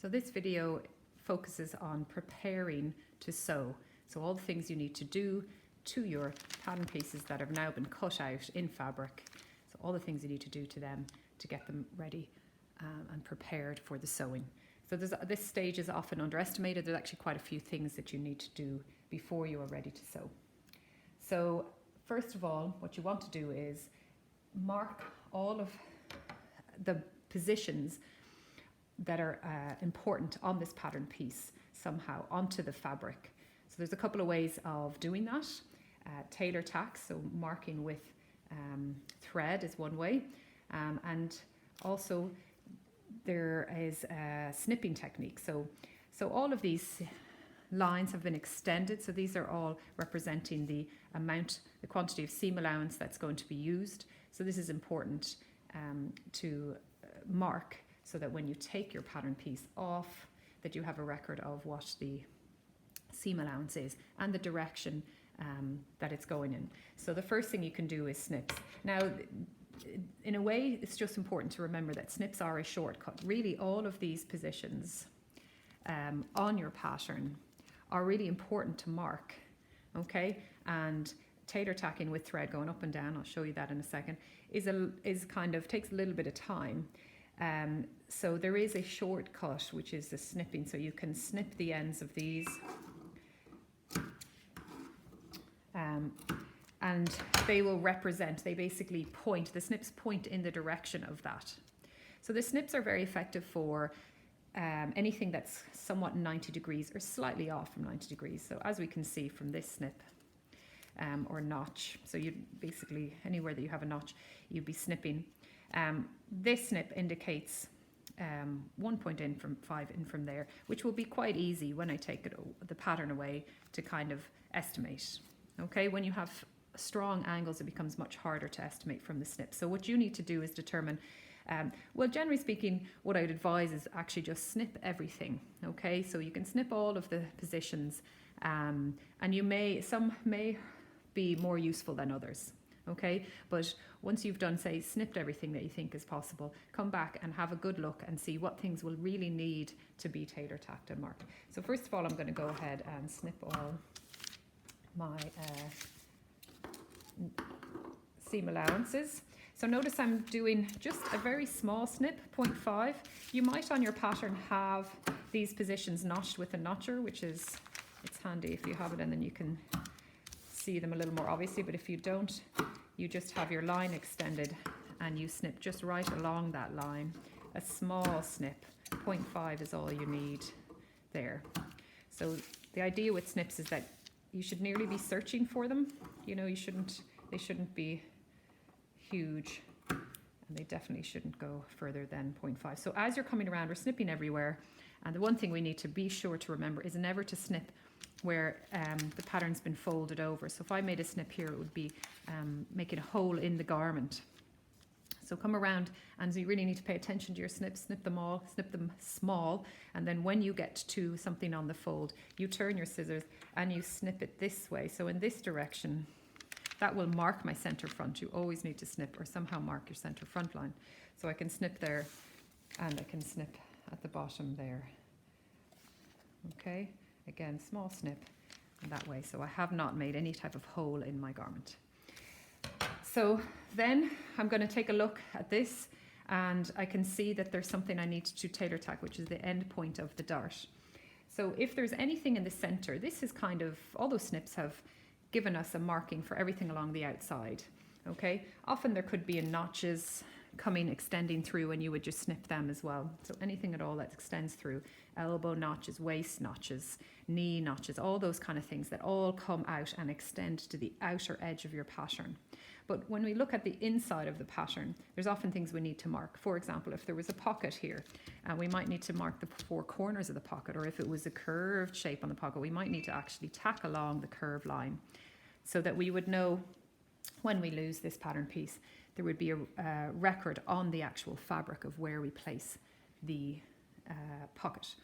So this video focuses on preparing to sew. So all the things you need to do to your pattern pieces that have now been cut out in fabric. So all the things you need to do to them to get them ready and prepared for the sewing. So this stage is often underestimated. There's actually quite a few things that you need to do before you are ready to sew. So first of all, what you want to do is mark all of the positions that are important on this pattern piece somehow onto the fabric. So there's a couple of ways of doing that. Tailor tacks, so marking with thread is one way, and also there is a snipping technique. So all of these lines have been extended, so these are all representing the quantity of seam allowance that's going to be used. So this is important to mark, so that when you take your pattern piece off, that you have a record of what the seam allowance is and the direction that it's going in. So the first thing you can do is snips. Now, in a way, it's just important to remember that snips are a shortcut. Really, all of these positions on your pattern are really important to mark, okay? And tailor tacking with thread going up and down, I'll show you that in a second, takes a little bit of time. So there is a shortcut, which is the snipping. So you can snip the ends of these, and they will represent, they basically point, the snips point in the direction of that. So the snips are very effective for anything that's somewhat 90 degrees or slightly off from 90 degrees. So as we can see from this snip or notch, so you basically, anywhere that you have a notch, you'd be snipping. This snip indicates 1 point in from 5 in from there, which will be quite easy when I take the pattern away to kind of estimate. Okay, when you have strong angles, it becomes much harder to estimate from the snip. So what you need to do is determine, well, generally speaking, what I'd advise is actually just snip everything. Okay, so you can snip all of the positions, and some may be more useful than others. Okay, but once you've done, say, snipped everything that you think is possible, come back and have a good look and see what things will really need to be tailor tacked and marked. So first of all, I'm going to go ahead and snip all my seam allowances. So notice I'm doing just a very small snip, 0.5. You might on your pattern have these positions notched with a notcher, which is, it's handy if you have it, and then you can see them a little more obviously, but if you don't, you just have your line extended and you snip just right along that line. A small snip, 0.5 is all you need there. So the idea with snips is that you should nearly be searching for them. You know, they shouldn't be huge, and they definitely shouldn't go further than 0.5. So as you're coming around, we're snipping everywhere, and the one thing we need to be sure to remember is never to snip where the pattern's been folded over. So if I made a snip here, it would be making a hole in the garment. So come around, and you really need to pay attention to your snips. Snip them all, snip them small, and then when you get to something on the fold, you turn your scissors and you snip it this way. So in this direction, that will mark my center front. You always need to snip or somehow mark your center front line. So I can snip there, and I can snip at the bottom there. Okay, again, small snip, and that way. So I have not made any type of hole in my garment. So then I'm going to take a look at this, and I can see that there's something I need to tailor tack, which is the end point of the dart. So if there's anything in the center, this is kind of, all those snips have given us a marking for everything along the outside. Okay, often there could be notches extending through, and you would just snip them as well. So anything at all that extends through, elbow notches, waist notches, knee notches, all those kind of things that all come out and extend to the outer edge of your pattern. But when we look at the inside of the pattern, there's often things we need to mark. For example, if there was a pocket here, we might need to mark the 4 corners of the pocket, or if it was a curved shape on the pocket, we might need to actually tack along the curved line so that we would know when we lose this pattern piece, there would be a record on the actual fabric of where we place the pocket.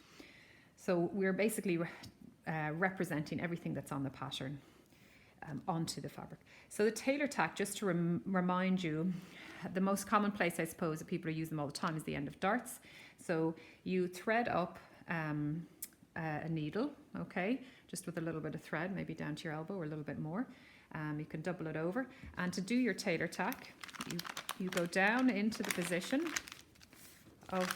So we're basically representing everything that's on the pattern onto the fabric. So the tailor tack, just to remind you, the most common place, I suppose, that people are using them all the time is the end of darts. So you thread up a needle, okay, just with a little bit of thread, maybe down to your elbow or a little bit more. You can double it over. And to do your tailor tack, you go down into the position of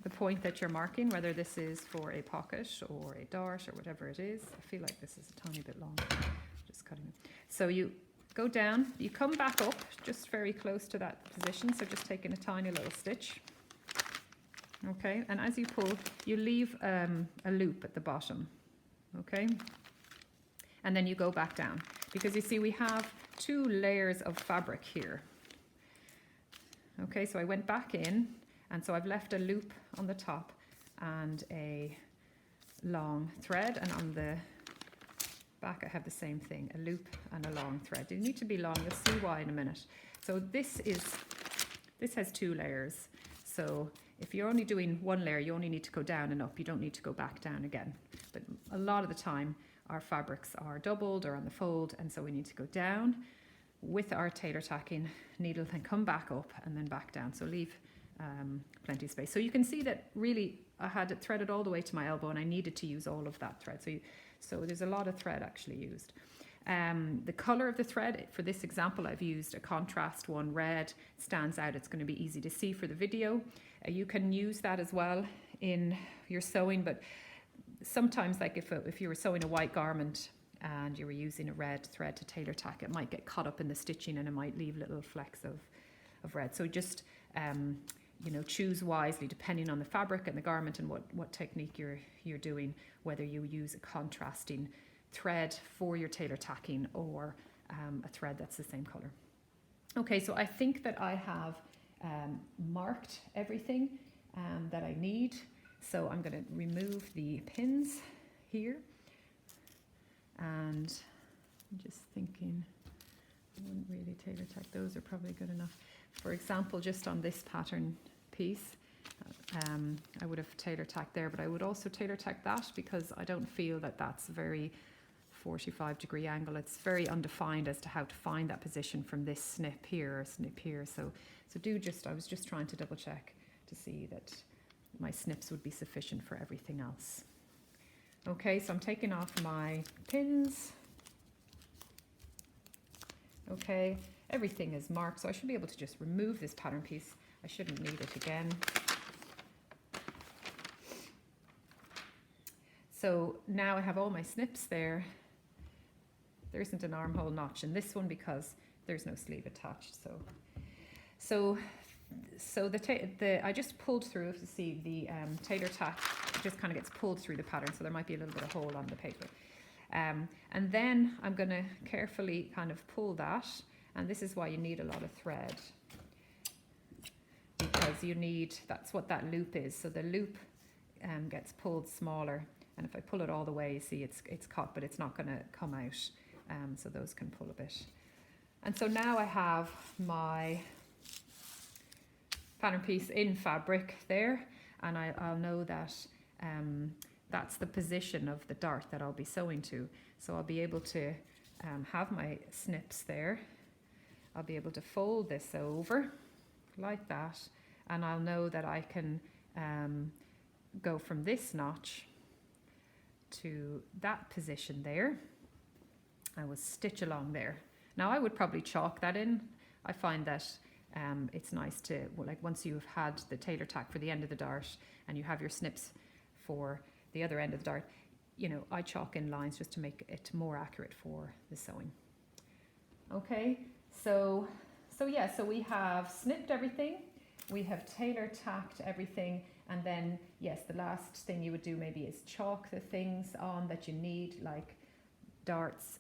the point that you're marking, whether this is for a pocket or a dart or whatever it is. I feel like this is a tiny bit long, just cutting it. So you go down, you come back up just very close to that position, so just taking a tiny little stitch. Okay, and as you pull, you leave a loop at the bottom, okay? And then you go back down, because you see we have 2 layers of fabric here. Okay, so I went back in, and so I've left a loop on the top and a long thread, and on the back I have the same thing, a loop and a long thread. They need to be long, you'll see why in a minute. So this has 2 layers. So if you're only doing 1 layer, you only need to go down and up. You don't need to go back down again. But a lot of the time, our fabrics are doubled or on the fold, and so we need to go down with our tailor tacking needle, then come back up and then back down. So leave plenty of space. So you can see that really I had it threaded all the way to my elbow, and I needed to use all of that thread. So there's a lot of thread actually used. The color of the thread, for this example, I've used a contrast one, red, stands out. It's going to be easy to see for the video. You can use that as well in your sewing, but sometimes, like if you were sewing a white garment and you were using a red thread to tailor tack, it might get caught up in the stitching and it might leave little flecks of red. So just you know, choose wisely depending on the fabric and the garment and what technique you're doing, whether you use a contrasting thread for your tailor tacking or a thread that's the same color. Okay, so I think that I have marked everything that I need. So I'm going to remove the pins here, and I'm just thinking I wouldn't really tailor tack. Those are probably good enough. For example, just on this pattern piece, I would have tailor tacked there, but I would also tailor tack that because I don't feel that that's a very 45-degree angle. It's very undefined as to how to find that position from this snip here or snip here. So I was just trying to double check to see that my snips would be sufficient for everything else. Okay, so I'm taking off my pins. Okay, everything is marked, so I should be able to just remove this pattern piece. I shouldn't need it again. So now I have all my snips there. There isn't an armhole notch in this one because there's no sleeve attached. So I just pulled through, if you see the tailor tack just kind of gets pulled through the pattern, so there might be a little bit of hole on the paper. And then I'm going to carefully kind of pull that, and this is why you need a lot of thread, because that's what that loop is. So the loop gets pulled smaller, and if I pull it all the way, you see it's caught, but it's not going to come out. So those can pull a bit. And so now I have my pattern piece in fabric there, and I'll know that that's the position of the dart that I'll be sewing to. So I'll be able to have my snips there. I'll be able to fold this over like that, and I'll know that I can go from this notch to that position there. I will stitch along there. Now I would probably chalk that in. I find that it's nice to, like, once you've had the tailor tack for the end of the dart and you have your snips for the other end of the dart, you know, I chalk in lines just to make it more accurate for the sewing. Okay, so we have snipped everything, we have tailor tacked everything, and then yes, the last thing you would do maybe is chalk the things on that you need, like darts.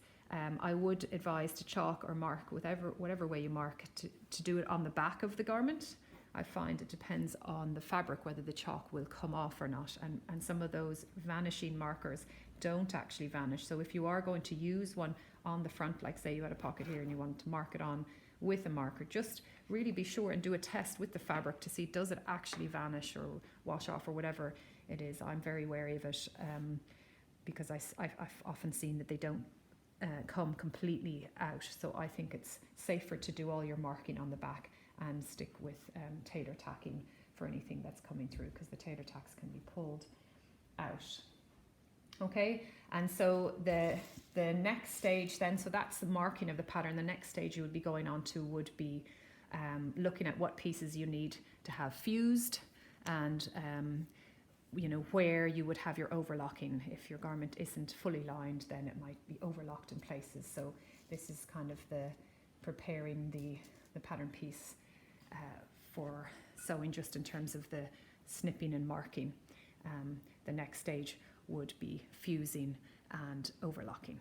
I would advise to chalk or mark whatever way you mark to do it on the back of the garment. I find it depends on the fabric whether the chalk will come off or not, and some of those vanishing markers don't actually vanish. So if you are going to use one on the front, like say you had a pocket here and you wanted to mark it on with a marker, just really be sure and do a test with the fabric to see does it actually vanish or wash off or whatever it is. I'm very wary of it because I've often seen that they don't come completely out. So I think it's safer to do all your marking on the back and stick with tailor tacking for anything that's coming through, because the tailor tacks can be pulled out. Okay, and so the next stage then, so that's the marking of the pattern. The next stage you would be going on to would be looking at what pieces you need to have fused, and you know, where you would have your overlocking. If your garment isn't fully lined, then it might be overlocked in places. So this is kind of the preparing the pattern piece for sewing, just in terms of the snipping and marking. The next stage would be fusing and overlocking.